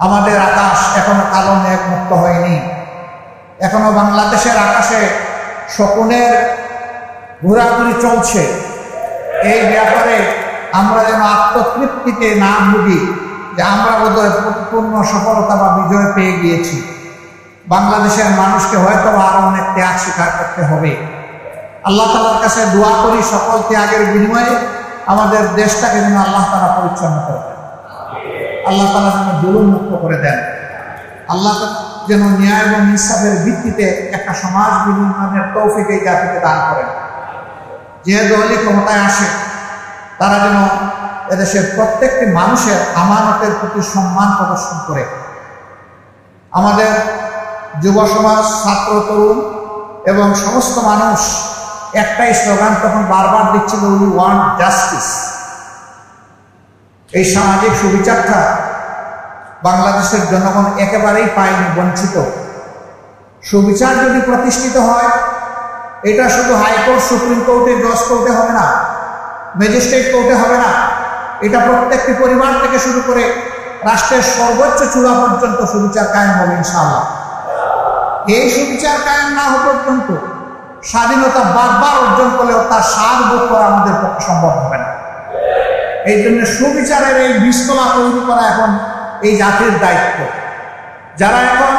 আমাদের আকাশ এখনো কালো মেঘ মুক্ত হয়নি। এখনো বাংলাদেশের আকাশে শকুনের ঘোরাঘুরি চলছে। এই ব্যাপারে আমরা যেন আত্মতৃপ্তিতে না ভুগি যে আমরা বোধহয় পূর্ণ সফলতা বা বিজয় পেয়ে গিয়েছি। বাংলাদেশের মানুষকে হয়তো আরো অনেক ত্যাগ স্বীকার করতে হবে। আল্লাহ তাআলার কাছে দোয়া করি সকল ত্যাগের বিনিময়ে আমাদের দেশটাকে যেন আল্লাহ তাআলা পরিচ্ছন্ন করে দেন, আল্লাহ তাআলা যেন জুলুম মুক্ত করে দেন, আল্লাহ যেন ন্যায় এবং ইনসাফের ভিত্তিতে একটা সমাজ বিনির্মাণের তৌফিক এই জাতিকে দান করেন। যে দলই ক্ষমতায় আসে তারা যেন এদেশের প্রত্যেকটি মানুষের আমানতের প্রতি সম্মান প্রদর্শন করে। আমাদের যুব সমাজ, ছাত্র, তরুণ এবং সমস্ত মানুষ একটাই স্লোগান তখন বারবার দিচ্ছিল, উই ওয়ান্ট জাস্টিস। এই সামাজিক সুবিচারটা বাংলাদেশের জনগণ একেবারেই পায়নি, বঞ্চিত। সুবিচার যদি প্রতিষ্ঠিত হয়, এটা শুধু হাইকোর্ট, সুপ্রিম কোর্টে, জজ কোর্টে হবে না, ম্যাজিস্ট্রেট কোর্টে হবে না, এটা প্রত্যেকটি পরিবার থেকে শুরু করে রাষ্ট্রের সর্বোচ্চ চূড়া পর্যন্ত সুবিচার কায়েম হবে ইনশাআল্লাহ। এই সুবিচার কায়েম না হওয়া পর্যন্ত স্বাধীনতা বারবার অর্জন করলেও তার স্বাদ ভোগ করা আমাদের পক্ষে সম্ভব হবে না। এই জন্য সুবিচারের এই বীজতলা তৈরি করা এখন এই জাতির দায়িত্ব। যারা এখন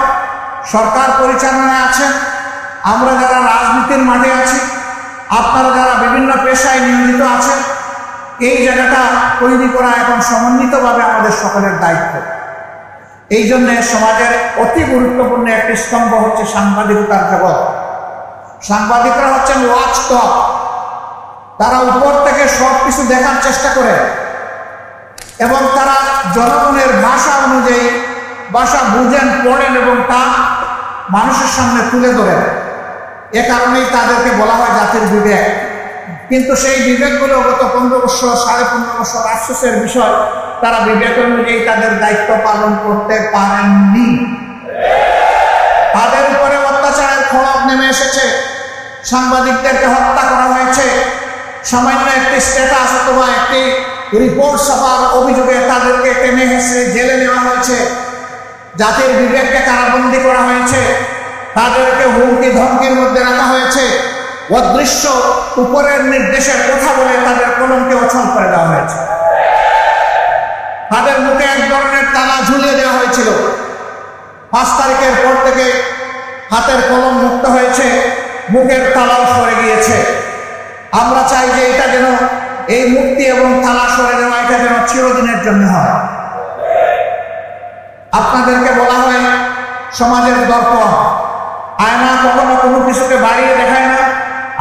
সরকার পরিচালনায় আছেন, আমরা যারা রাজনীতির মাঠে আছি, আপনারা যারা বিভিন্ন পেশায় নিয়োজিত আছেন, এই জায়গাটা তৈরি করা এখন সমন্বিতভাবে আমাদের সকলের দায়িত্ব। এই জন্য সমাজের অতি গুরুত্বপূর্ণ একটি স্তম্ভ হচ্ছে সাংবাদিকতার জগৎ। সাংবাদিকরা হচ্ছেন ওয়াচ টক। তারা উপর থেকে সব কিছু দেখার চেষ্টা করে এবং তারা জনগণের ভাষা অনুযায়ী ভাষা বুঝেন, পড়েন এবং তা মানুষের সামনে তুলে ধরেন। এ কারণেই তাদেরকে বলা হয় জাতির বিবেক। কিন্তু সেই বিবেকগুলো গত 15 বছর, 15.5 বছর আফসোসের বিষয়, তারা বিবেক অনুযায়ী তাদের দায়িত্ব পালন করতে পারেননি। তাদের উপরে অত্যাচারের খড়গ নেমে এসেছে, সাংবাদিকদেরকে হত্যা করা হয়েছে, সামান্য একটি স্ট্যাটাস অথবা একটি রিপোর্ট ছাপার অভিযোগে তাদেরকে টেনে হেসে জেলে নেওয়া হয়েছে, জাতির বিবেককে কারাবন্দী করা হয়েছে, তাদেরকে হুমকি ধমকির মধ্যে রাখা হয়েছে, অদৃশ্য উপরের নির্দেশের কথা বলে তাদের কলমকে অচল করে দেওয়া হয়েছে, তাদের মুখে এক ধরনের তালা ঝুলিয়ে দেওয়া হয়েছিল। 5 তারিখের পর থেকে হাতের কলম মুক্ত হয়েছে, মুখের তালাও সরে গিয়েছে। আমরা চাই যে এটা যেন, এই মুক্তি এবং তালা সরে দেওয়া, এটা যেন চিরদিনের জন্য হয়। আপনাদেরকে বলা হয় সমাজের দর্পণ। আয়না কখনো কোনো কিছুকে বাড়িয়ে দেখায় না,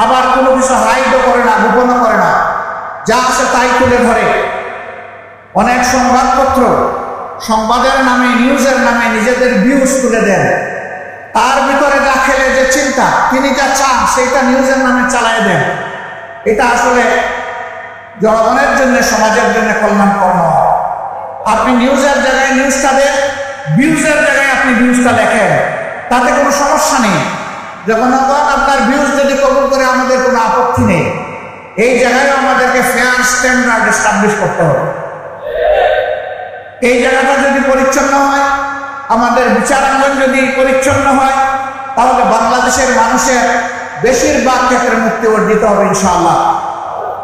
আবার কোনো কিছু হাইডও করে না, গোপন করে না, যা আছে তাই তুলে ধরে। অনেক সংবাদপত্র সংবাদের নামে, নিউজের নামে নিজেদের ভিউজ তুলে দেন। তার ভিতরে যা খেলে যে চিন্তা, তিনি যা চান সেইটা নিউজের নামে চালায় দেন। এটা আসলে জনগণের জন্য, সমাজের জন্য কল্যাণকর নয়। আপনি নিউজের জায়গায় নিউজটা দেন, ভিউজের জায়গায় আপনি ভিউজটা লেখেন, তাতে কোনো সমস্যা নেই। যখন আপনার ভিউজ যদি কবুল করে, আমাদের কোনো আপত্তি নেই। এই জায়গায় আমাদেরকে ফেয়ার স্ট্যান্ডার্ড এস্টাবলিশ করতে হবে। এই জায়গাটা যদি পরিচ্ছন্ন হয়, আমাদের বিচারাঙ্গন যদি পরিচ্ছন্ন হয়, তাহলে বাংলাদেশের মানুষের বেশিরভাগ ক্ষেত্রে মুক্তি অর্জিত হবে ইনশাআল্লাহ।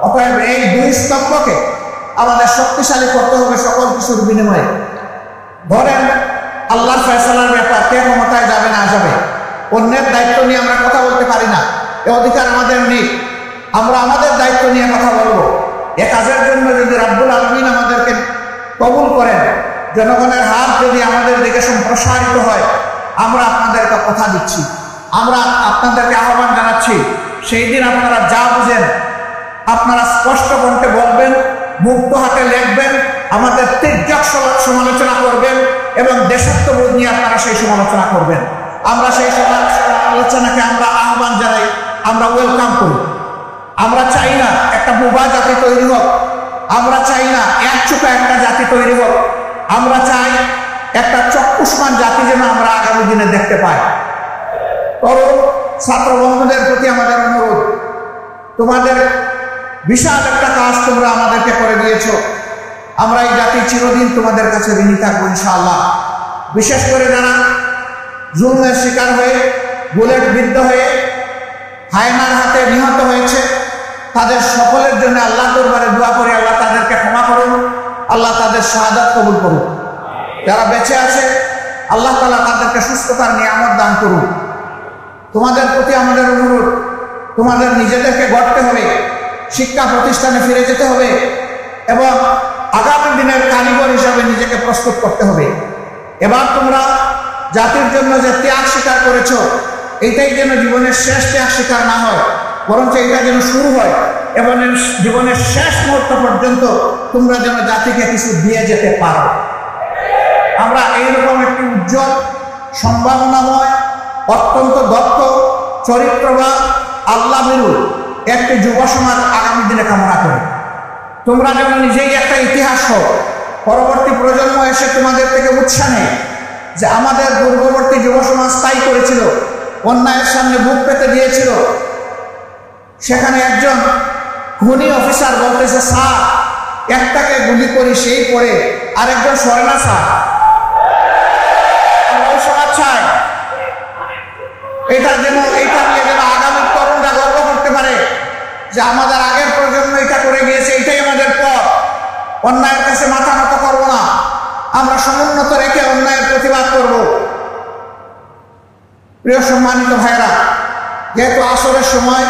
অতএব এই 2 স্তম্ভকে আমাদের শক্তিশালী করতে হবে সকল কিছুর বিনিময়ে। ধরেন আল্লাহর ফয়সালার ব্যাপার, কে ক্ষমতায় যাবে না যাবে, অন্যের দায়িত্ব নিয়ে আমরা কথা বলতে পারি না, এ অধিকার আমাদের নেই। আমরা আমাদের দায়িত্ব নিয়ে কথা বলবো। এ কাজের জন্য যদি রাব্বুল আলামিন আমাদেরকে কবুল করেন, জনগণের হাত যদি আমাদের দিকে সম্প্রসারিত হয়, আমরা আপনাদেরকে কথা দিচ্ছি, আমরা আপনাদেরকে আহ্বান জানাচ্ছি, সেই দিন আপনারা যা বুঝেন আপনারা স্পষ্ট কণ্ঠে বলবেন, মুক্ত হাতে লিখবেন, আমাদের তীর্যক সমালোচনা করবেন এবং দেশাত্মবোধ নিয়ে আপনারা সেই সমালোচনা করবেন। আমরা সেই সমালোচনাকে আমরা আহ্বান জানাই, আমরা ওয়েলকাম করি। আমরা চাই না একটা বোবা জাতি তৈরি হোক, আমরা চাই না একচোখা একটা জাতি তৈরি হোক, আমরা চাই একটা চক্ষুষ্মান জাতি যেন আমরা আগামী দিনে দেখতে পাই। তরুণ ছাত্র বন্ধুদের প্রতি আমাদের অনুরোধ, তোমাদের বিশাল একটা কাজ তোমরা আমাদেরকে করে দিয়েছ। আমরা এই জাতি চিরদিন তোমাদের কাছে ঋণী থাকবো ইনশাআল্লাহ। বিশেষ করে যারা জুলমের শিকার হয়ে বুলেট বিদ্ধ হয়ে হায়নার হাতে নিহত হয়েছে, তাদের সকলের জন্য আল্লাহ দরবারে দোয়া করি, আল্লাহ তাদেরকে ক্ষমা করুন, আল্লাহ তাদের শাহাদাত কবুল করুন। যারা বেঁচে আছে আল্লাহ তাআলা তাদেরকে সুস্থতার নিয়ামত দান করুন। তোমাদের প্রতি আমাদের অনুরোধ, তোমাদের নিজেদেরকে গড়তে হবে, শিক্ষা প্রতিষ্ঠানে ফিরে যেতে হবে এবং আগামী দিনের কারিগর হিসাবে নিজেকে প্রস্তুত করতে হবে। এবার তোমরা জাতির জন্য যে ত্যাগ স্বীকার করেছো, এইটাই যেন জীবনের শেষ ত্যাগ স্বীকার না হয়, বরঞ্চ এটা যেন শুরু হয় এবং জীবনের শেষ মুহূর্ত পর্যন্ত তোমরা যেন জাতিকে কিছু দিয়ে যেতে পারো। আমরা এইরকম একটি উজ্জ্বল, সম্ভাবনাময়, অত্যন্ত দক্ষ, চরিত্রবান, আল্লাহভীরু একটি যুব সমাজ আগামী দিনে কামনা করি। তোমরা যেন নিজেই একটা ইতিহাস হও, পরবর্তী প্রজন্ম এসে তোমাদের থেকে উৎসাহ নেয় যে আমাদের পূর্ববর্তী যুব সমাজ তাই করেছিল, অন্যায়ের সামনে বুক পেতে দিয়েছিল। সেখানে একজন খুনি অফিসার বলতেছে, স্যার একটাকে গুলি করি সেই পড়ে, আরেকজন সরে না স্যার। সমাজ চাই এটা নিয়ে যেন আগামী তরুণরা গর্ব করতে পারে যে আমাদের আগের প্রজন্ম এটা করে গিয়েছে, এটাই আমাদের পথ। অন্যায়ের কাছে মাথা নত করবো না, আমরা সমুন্নত রেখে অন্যায়ের প্রতিবাদ করব। প্রিয় সম্মানিত ভাইরা, যেহেতু আসরের সময়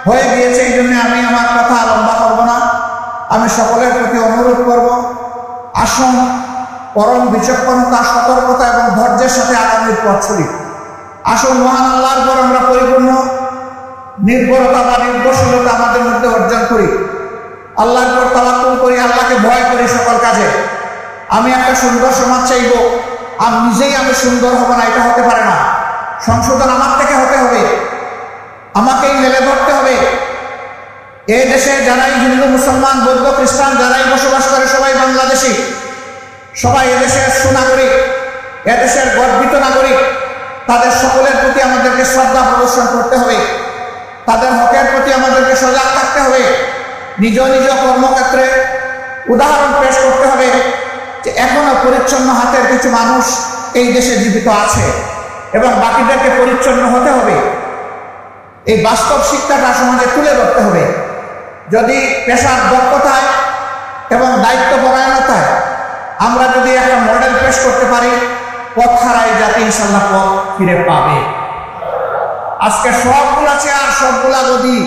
হয়ে গিয়েছে, এই জন্য আমি আমার কথা লম্বা করব না। আমি সকলের প্রতি অনুরোধ করব, আসুন পরম বিচক্ষণতা, সতর্কতা এবং ধৈর্যের সাথে আগামীর পথ চলি। আসুন মহান আল্লাহর পর আমরা পরিপূর্ণ নির্ভরতা বা নির্ভরশীলতা আমাদের মধ্যে অর্জন করি। আল্লাহর পর তাওয়াক্কুল করি, আল্লাহকে ভয় করি সকল কাজে। আমি একটা সুন্দর সমাজ চাইব, আমি নিজেই সুন্দর হব না, এটা হতে পারে না। সংশোধন আমার থেকে হতে হবে, আমাকেই মেলে ধরতে হবে। এই দেশে যারাই হিন্দু, মুসলমান, বৌদ্ধ, খ্রিস্টান যারাই বসবাস করে সবাই বাংলাদেশি, সবাই এদেশের সুনাগরিক, এদেশের গর্বিত নাগরিক। তাদের সকলের প্রতি আমাদেরকে শ্রদ্ধা প্রদর্শন করতে হবে, তাদের হকের প্রতি আমাদেরকে সজাগ থাকতে হবে। নিজ নিজ কর্মক্ষেত্রে উদাহরণ পেশ করতে হবে যে এখনো পরিচ্ছন্ন হাতের কিছু মানুষ এই দেশে জীবিত আছে এবং বাকিদেরকে পরিচ্ছন্ন হতে হবে। এই বাস্তব শিক্ষাটা সমাজে তুলে ধরতে হবে। যদি পেশার দক্ষতায় এবং দায়িত্বপরায়ণতায় আমরা যদি একটা মডেল পেশ করতে পারি, পথ হারাই জাতি ইনশাল্লাহ পথ ফিরে পাবে। আজকে সবগুলা চেয়ার, সবগুলা গদি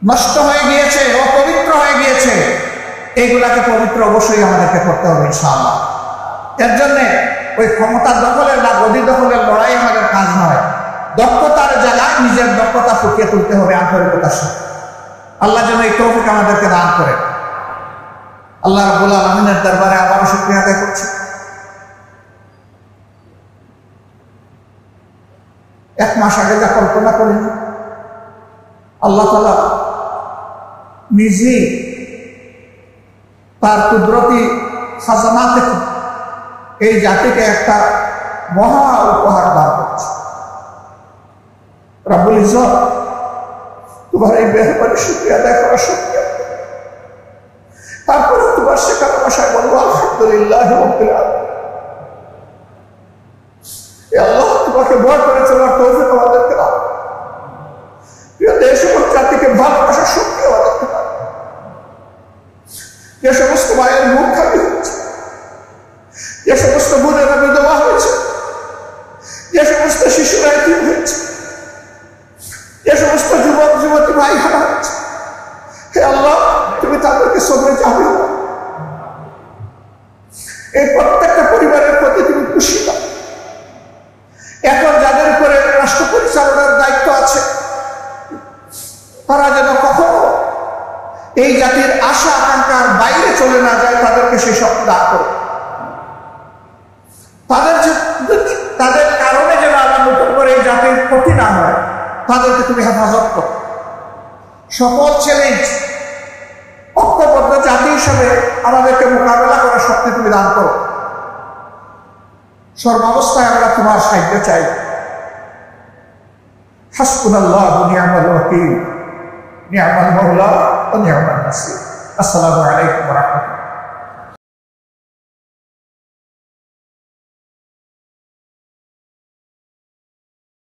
নষ্ট হয়ে গিয়েছে, অপবিত্র হয়ে গিয়েছে। এইগুলাকে পবিত্র অবশ্যই আমাদেরকে করতে হবে ইনশাআল্লাহ। এর জন্যে ওই ক্ষমতা দখলের বা গদি দখলের লড়াই আমাদের কাজ নয়। দক্ষতার জায়গায় নিজের দক্ষতা ফুটিয়ে তুলতে হবে আন্তরিকতার সাথে। আল্লাহ যেন এই তৌফিক আমাদেরকে দান করে। আল্লাহ রাব্বুল আলামিনের দরবারে আবারও শুকরিয়া আদায় করছি। এক মাস আগে যা কল্পনা করিনি, আল্লাহ তাআলা নিজেই তার কুদরতি খাজানা থেকে এই জাতিকে একটা মহা উপহার দান করছে। রব্বুল ইজ্জত, তোমার এই মেহরবানি শুকরিয়া আদায় করা শুকরিয়া। তারপরে তোমার শেখানো ভাষায় বলবো আলহামদুলিল্লাহ রাব্বিল আলামিন। আল্লাহ তোমাকে ভয় করে চলার তৌফিক আমাদেরকে দাও। প্রিয় দেশ এবং জাতিকে ভালোবাসার শক্তি আমাদেরকে দাও। যে সমস্ত মায়ের মুখ খালি হচ্ছে, যে সমস্ত বোনেরা বিধবা হয়েছে, যে সমস্ত শিশুরা এতিম হয়েছে, যে সমস্ত যুবক যুবতী ভাই হারা হয়েছে, হে আল্লাহ তুমি তাদেরকে সবরে যাবে। এই প্রত্যেকটা পরিবারের প্রতি তুমি খুশি দাও। এখন যাদের উপরে রাষ্ট্র পরিচালনার দায়িত্ব আছে, তারা যেন কখনো এই জাতির আশা আকাঙ্ক্ষার বাইরে চলে না যায়, তাদেরকে সেই শক্তি দান করো। তাদের কারণে যেন আবার নতুন করে এই জাতির ক্ষতি না হয়, তাদেরকে তুমি হেফাজত করো। সকল চ্যালেঞ্জ ঐক্যবদ্ধ জাতি হিসাবে আমাদেরকে মোকাবেলা করার শক্তি তুমি দান করো। সর্বাবস্থায় আমরা তোমার সাহায্য চাই। হাসবুনাল্লাহু ওয়া নি'মাল ওয়াকিল, নি'মাল মাওলা ওয়া নি'মান নাসির। আসসালামু আলাইকুম ওয়া রাহমাতুল্লাহ।